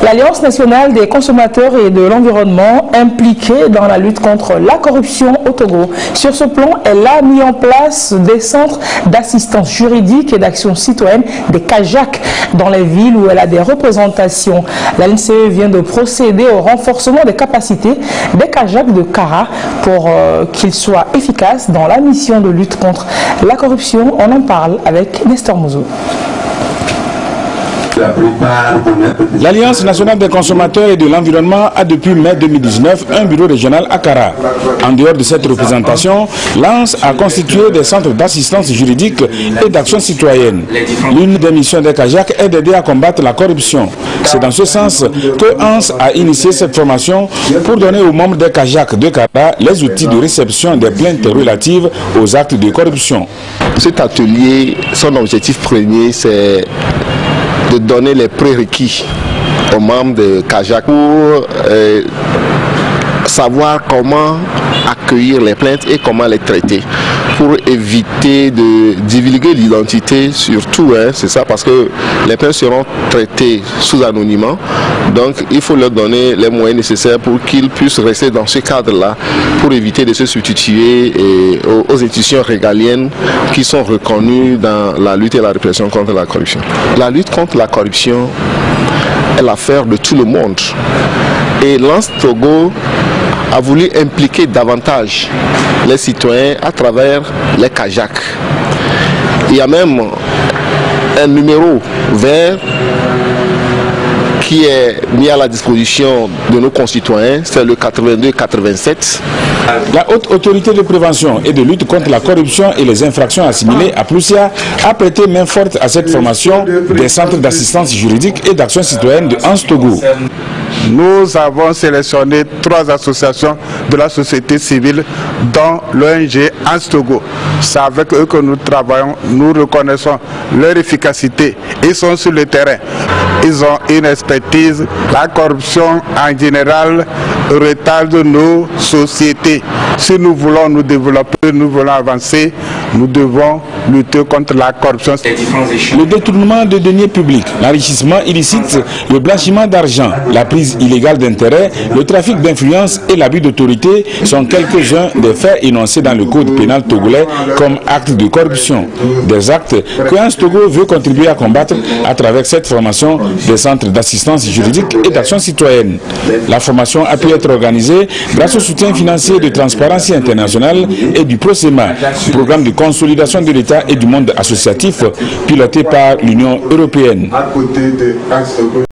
L'Alliance nationale des consommateurs et de l'environnement impliquée dans la lutte contre la corruption au Togo. Sur ce plan, elle a mis en place des centres d'assistance juridique et d'action citoyenne, des CAJAC, dans les villes où elle a des représentations. L'ANCE vient de procéder au renforcement des capacités des CAJAC de Kara pour qu'ils soient efficaces dans la mission de lutte contre la corruption. On en parle avec Nestor Mouzou. L'Alliance nationale des consommateurs et de l'environnement a depuis mai 2019 un bureau régional à Kara. En dehors de cette représentation, l'ANS a constitué des centres d'assistance juridique et d'action citoyenne. L'une des missions des CAJAC est d'aider à combattre la corruption. C'est dans ce sens que ANS a initié cette formation pour donner aux membres des CAJAC de Kara les outils de réception des plaintes relatives aux actes de corruption. Cet atelier, son objectif premier, c'est de donner les prérequis aux membres de CAJAC pour savoir comment accueillir les plaintes et comment les traiter, pour éviter de divulguer l'identité surtout, c'est ça, parce que les plaintes seront traitées sous anonymat, donc il faut leur donner les moyens nécessaires pour qu'ils puissent rester dans ce cadre-là, pour éviter de se substituer aux institutions régaliennes qui sont reconnues dans la lutte et la répression contre la corruption. La lutte contre la corruption est l'affaire de tout le monde, et l'ANS Togo a voulu impliquer davantage les citoyens à travers les CAJAC. Il y a même un numéro vert qui est mis à la disposition de nos concitoyens, c'est le 82-87. La Haute Autorité de Prévention et de lutte contre la corruption et les infractions assimilées à Ploussia a prêté main forte à cette formation des centres d'assistance juridique et d'action citoyenne de ANS Togo. Nous avons sélectionné 3 associations de la société civile, dont l'ONG ANS Togo. C'est avec eux que nous travaillons, nous reconnaissons leur efficacité. Ils sont sur le terrain, ils ont une expertise. La corruption en général retarde nos sociétés. Si nous voulons nous développer, nous voulons avancer, nous devons lutter contre la corruption. Le détournement de deniers publics, l'enrichissement illicite, le blanchiment d'argent, la prise illégale d'intérêt, le trafic d'influence et l'abus d'autorité sont quelques-uns des faits énoncés dans le code pénal togolais comme actes de corruption. Des actes que ANS Togo veut contribuer à combattre à travers cette formation des centres d'assistance juridique et d'action citoyenne. La formation a pu être organisée grâce au soutien financier de Transparency International et du PROSEMA, programme de consolidation de l'État et du monde associatif piloté par l'Union européenne.